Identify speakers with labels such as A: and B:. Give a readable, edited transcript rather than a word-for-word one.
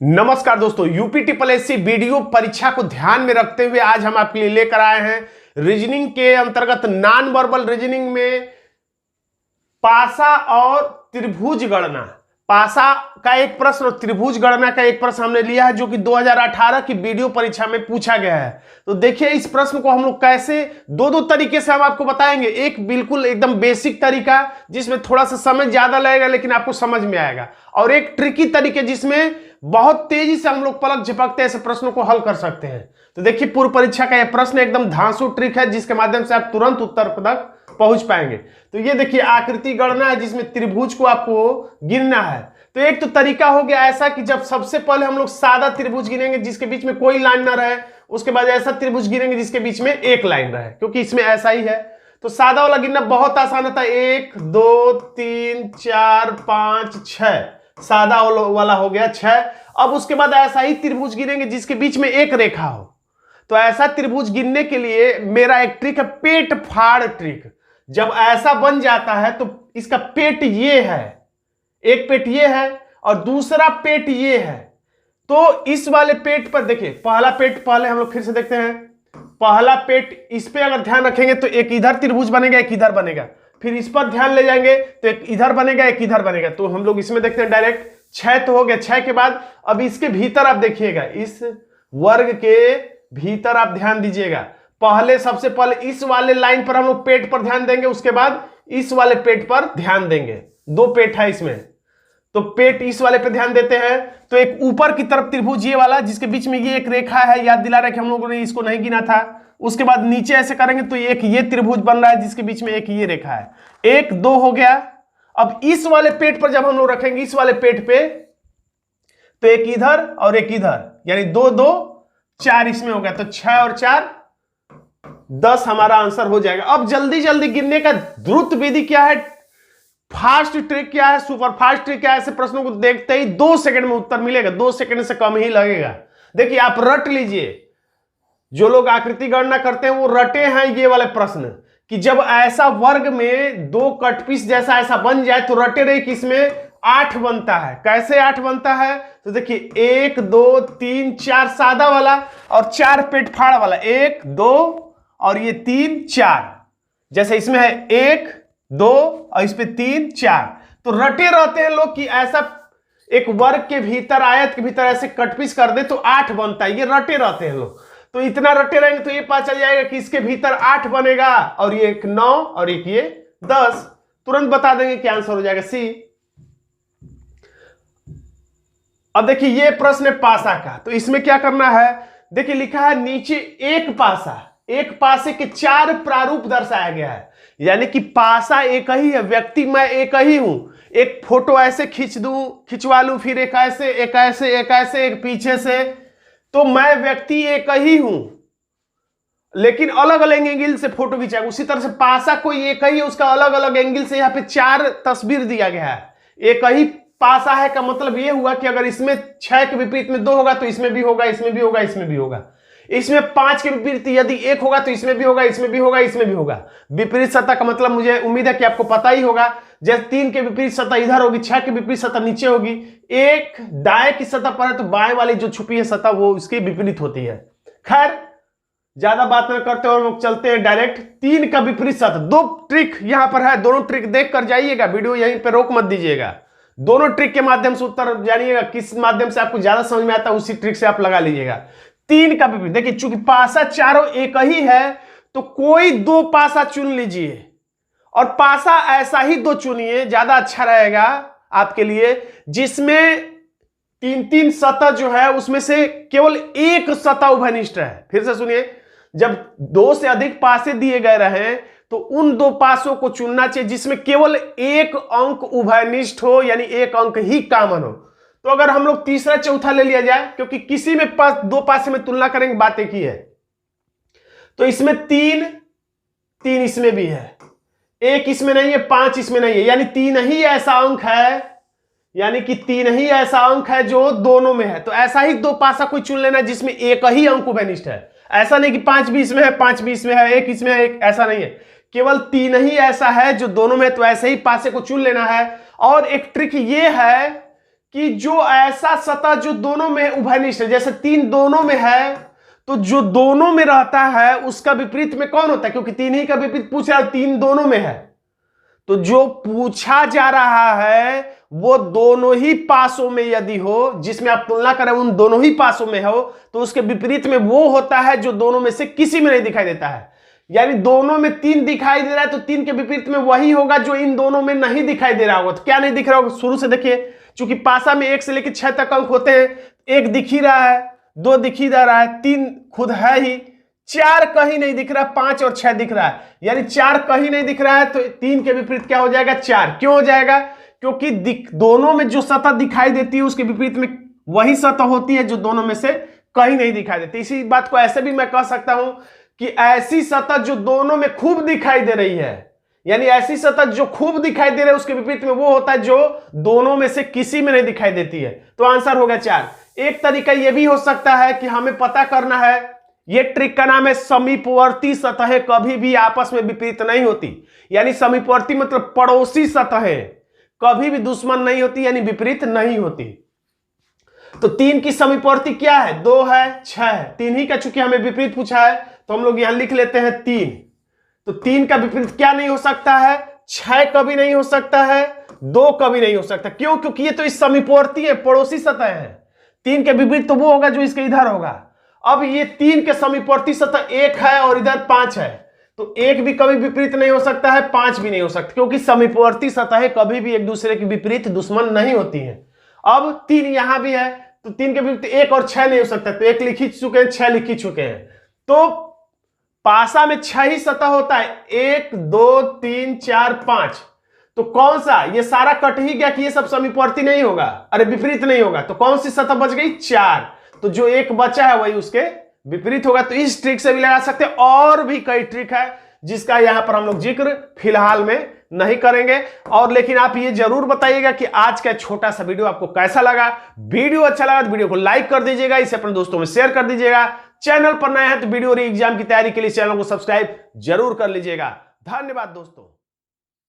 A: नमस्कार दोस्तों, UP triple SC video परीक्षा को ध्यान में रखते हुए आज हम आपके लिए लेकर आए हैं रीजनिंग के अंतर्गत नॉन वर्बल रीजनिंग में पासा और त्रिभुज गणना। पासा का एक प्रश्न और त्रिभुज गणना का एक प्रश्न हमने लिया है जो कि 2018 की वीडियो परीक्षा में पूछा गया है। तो देखिए इस प्रश्न को हम लोग कैसे दो तरीके से हम आपको बताएंगे। एक बिल्कुल एकदम बेसिक तरीका जिसमें थोड़ा सा समय ज्यादा लगेगा लेकिन आपको समझ में आएगा, और एक ट्रिकी तरीके जिसमें बहुत तेजी से हम लोग पलक झपकते ऐसे प्रश्नों को हल कर सकते हैं। तो देखिए पूर्व परीक्षा का यह प्रश्न एकदम धांसू ट्रिक है जिसके माध्यम से आप तुरंत उत्तर तक पहुंच पाएंगे। तो ये देखिए आकृति गणना है जिसमें त्रिभुज को आपको गिनना है। तो एक तो तरीका हो गया ऐसा कि जब सबसे पहले हम लोग सादा त्रिभुज गिनेंगे जिसके बीच में कोई लाइन ना रहे, उसके बाद ऐसा त्रिभुज गिनेंगे जिसके बीच में एक लाइन रहे, क्योंकि इसमें ऐसा ही है। तो सादा वाला गिनना बहुत आसान होता है। 1 2 3 4 5 6 सादा वाला हो गया 6। अब उसके बाद ऐसा ही त्रिभुज गिनेंगे जिसके बीच में एक रेखा हो। तो ऐसा त्रिभुज गिनने के लिए मेरा एक ट्रिक है, पेट फाड़ ट्रिक। जब ऐसा बन जाता है तो इसका पेट ये है, एक पेट ये है और दूसरा पेट ये है। तो इस वाले पेट पर देखिए, पहला पेट पहले हम लोग फिर से देखते हैं। पहला पेट, इस पे अगर ध्यान रखेंगे तो एक इधर त्रिभुज बनेगा, एक इधर बनेगा। फिर इस पर ध्यान ले जाएंगे तो एक इधर बनेगा, एक इधर बनेगा। तो हम लोग इसमें देखते हैं डायरेक्ट 6 तो हो गया। 6 के बाद अब इसके भीतर आप देखिएगा, इस वर्ग के भीतर आप ध्यान दीजिएगा। पहले सबसे पहले इस वाले लाइन पर हम लोग पेट पर ध्यान देंगे, उसके बाद इस वाले पेट पर ध्यान देंगे। 2 पेट है इसमें, तो पेट इस वाले पे ध्यान देते हैं। तो एक ऊपर की तरफ त्रिभुज ये वाला जिसके बीच में ये एक रेखा है, याद दिला रहे कि हम लोगों ने इसको नहीं गिना था। उसके बाद नीचे ऐसे करेंगे तो एक ये त्रिभुज बन रहा है जिसके बीच में एक ये रेखा है। 1 2 हो गया। अब इस वाले पेट पर जब हम लोग रखेंगे, इस वाले पेट पे, तो एक इधर और एक इधर, यानी 2 2 4 इसमें हो गया। तो 6 और 4 10 हमारा आंसर हो जाएगा। अब जल्दी जल्दी गिनने का द्रुत विधि क्या है, फास्ट ट्रिक क्या है, सुपर फास्ट ट्रिक क्या है। ऐसे प्रश्नों को देखते ही 2 सेकंड में उत्तर मिलेगा, 2 सेकंड से कम ही लगेगा। देखिए आप रट लीजिए, जो लोग आकृति गणना करते हैं वो रटे हैं ये वाले प्रश्न, कि जब ऐसा वर्ग में 2 कटपीस जैसा ऐसा बन जाए तो रटे रहे कि इसमें 8 बनता है। कैसे 8 बनता है, तो देखिए 1 2 3 4 सादा वाला और 4 पेट फाड़ वाला, 1 2 और ये 3 4। जैसे इसमें है 1 2 और इस पे 3 4। तो रटे रहते हैं लोग कि ऐसा एक वर्ग के भीतर, आयत के भीतर ऐसे कटपीस कर दे तो 8 बनता है। ये रटे रहते हैं लोग। तो इतना रटे रहेंगे तो ये पता चल जाएगा कि इसके भीतर 8 बनेगा और ये एक 9 और एक ये 10। तुरंत बता देंगे क्या आंसर हो जाएगा, सी। अब देखिए ये प्रश्न है पासा का। तो इसमें क्या करना है, देखिए लिखा है नीचे एक पासा, एक पासे के 4 प्रारूप दर्शाया गया है। यानी कि पासा एक ही है, व्यक्ति मैं एक ही हूं। एक फोटो ऐसे खिंचवा लूं, फिर एक ऐसे एक ऐसे एक ऐसे एक पीछे से, तो मैं व्यक्ति एक ही हूं लेकिन अलग अलग एंगल से फोटो खिंचाएगा। उसी तरह से पासा कोई एक ही है, उसका अलग अलग एंगल से यहाँ पे 4 तस्वीर दिया गया है। एक ही पासा है का मतलब यह हुआ कि अगर इसमें 6 के विपरीत में 2 होगा तो इसमें भी होगा, इसमें भी होगा, इसमें भी होगा। इसमें 5 के विपरीत यदि 1 होगा तो इसमें भी होगा, इसमें भी होगा, इसमें भी होगा। विपरीत सतह का मतलब मुझे उम्मीद है कि आपको पता ही होगा। जैसे 3 के विपरीत सतह इधर होगी, 6 के विपरीत सतह नीचे होगी। 1 दाएं की सतह पर है तो बाएं वाली जो छुपी है सतह वो इसके विपरीत होती है। खैर ज्यादा बात न करते और लोग चलते हैं डायरेक्ट 3 का विपरीत सतह। 2 ट्रिक यहां पर है, दोनों ट्रिक देख कर जाइएगा, वीडियो यहीं पर रोक मत दीजिएगा। दोनों ट्रिक के माध्यम से उत्तर जानिएगा, किस माध्यम से आपको ज्यादा समझ में आता है उसी ट्रिक से आप लगा लीजिएगा। 3 का विपरीत, देखिए चूंकि पासा चारों एक ही है तो कोई 2 पासा चुन लीजिए और पासा ऐसा ही 2 चुनिए, ज्यादा अच्छा रहेगा आपके लिए, जिसमें 3 सतह जो है उसमें से केवल एक सतह उभयनिष्ठ है। फिर से सुनिए, जब 2 से अधिक पासे दिए गए रहे तो उन 2 पासों को चुनना चाहिए जिसमें केवल एक अंक उभयनिष्ठ हो, यानी एक अंक ही कॉमन हो। तो अगर हम लोग तीसरा चौथा ले लिया जाए, क्योंकि किसी में 2 पासे में तुलना करेंगे, बात एक ही है। तो इसमें 3 इसमें भी है, 1 इसमें नहीं है, 5 इसमें नहीं है, यानी 3 ही ऐसा अंक है, यानी कि 3 ही ऐसा अंक है जो दोनों में है। तो ऐसा ही 2 पासा कोई चुन लेना जिसमें एक ही अंक उभयनिष्ठ है। ऐसा नहीं कि 5 भी इसमें है, 5 भी इसमें है, 1 इसमें है, 1, ऐसा नहीं है। केवल 3 ही ऐसा है जो दोनों में, तो ऐसे ही पासे को चुन लेना है। और एक ट्रिक ये है कि जो ऐसा सतह जो दोनों में उभयनिष्ठ है, जैसे 3 दोनों में है, तो जो दोनों में रहता है उसका विपरीत में कौन होता है, क्योंकि 3 ही का विपरीत पूछ रहा है, 3 दोनों में है, तो जो पूछा जा रहा है वो दोनों ही पासों में यदि हो, जिसमें आप तुलना करें उन दोनों ही पासों में हो, तो उसके विपरीत में वो होता है जो दोनों में से किसी में नहीं दिखाई देता है। यानी दोनों में 3 दिखाई दे रहा है तो 3 के विपरीत में वही होगा जो इन दोनों में नहीं दिखाई दे रहा होगा। तो क्या नहीं दिख रहा होगा, शुरू से देखिए, चूंकि पासा में 1 से लेकर 6 तक अंक होते हैं, 1 दिख ही रहा है, 2 दिख ही रहा है, 3 खुद है ही, 4 कहीं नहीं दिख रहा, 5 और 6 दिख रहा है, यानी 4 कहीं नहीं दिख रहा है, तो 3 के विपरीत क्या हो जाएगा, 4। क्यों हो जाएगा, क्योंकि दोनों में जो सतह दिखाई देती है उसके विपरीत में वही सतह होती है जो दोनों में से कहीं नहीं दिखाई देती। इसी बात को ऐसे भी मैं कह सकता हूं कि ऐसी सतह जो दोनों में खूब दिखाई दे रही है, यानी ऐसी सतह जो खूब दिखाई दे रही है उसके विपरीत में वो होता है जो दोनों में से किसी में नहीं दिखाई देती है। तो आंसर हो गया 4। एक तरीका यह भी हो सकता है कि हमें पता करना है, यह ट्रिक का नाम है समीपवर्ती सतहें कभी भी आपस में विपरीत नहीं होती। यानी समीपवर्ती मतलब पड़ोसी सतहें कभी भी दुश्मन नहीं होती, यानी विपरीत नहीं होती। तो 3 की समीपवर्ती क्या है, 2 है, 6 है, 3 ही का चूंकि हमें विपरीत पूछा है तो हम लोग यहां लिख लेते हैं 3। तो 3 का विपरीत क्या नहीं हो सकता है, 6 कभी नहीं हो सकता है, 2 कभी नहीं हो सकता। क्यों, क्योंकि ये तो इस समीपवर्ती है, पड़ोसी सतह है। 3 के विपरीत तो वो होगा जो इसके इधर होगा। अब ये 3 के समीपवर्ती सतह 1 है और इधर 5 है, तो 1 भी कभी विपरीत नहीं हो सकता है, 5 भी नहीं हो सकता, क्योंकि समीपवर्ती सतहें कभी भी एक दूसरे के विपरीत दुश्मन नहीं होती हैं। अब 3 यहां भी है तो 3 के विपरीत 1 और 6 नहीं हो सकता, तो 1 लिख ही चुके हैं, 6 लिख ही चुके हैं। तो पासा में 6 ही सतह होता है, 1 2 3 4 5। तो कौन सा, ये सारा कट ही गया कि ये सब समीपवर्ती नहीं होगा, अरे विपरीत नहीं होगा, तो कौन सी सतह बच गई, 4। तो जो 1 बचा है वही उसके विपरीत होगा। तो इस ट्रिक से भी लगा सकते हैं, और भी कई ट्रिक है जिसका यहां पर हम लोग जिक्र फिलहाल में नहीं करेंगे। और लेकिन आप ये जरूर बताइएगा कि आज का छोटा सा वीडियो आपको कैसा लगा। वीडियो अच्छा लगा तो वीडियो को लाइक कर दीजिएगा, इसे अपने दोस्तों में शेयर कर दीजिएगा। चैनल पर नए हैं तो वीडियो और एग्जाम की तैयारी के लिए चैनल को सब्सक्राइब जरूर कर लीजिएगा। धन्यवाद दोस्तों।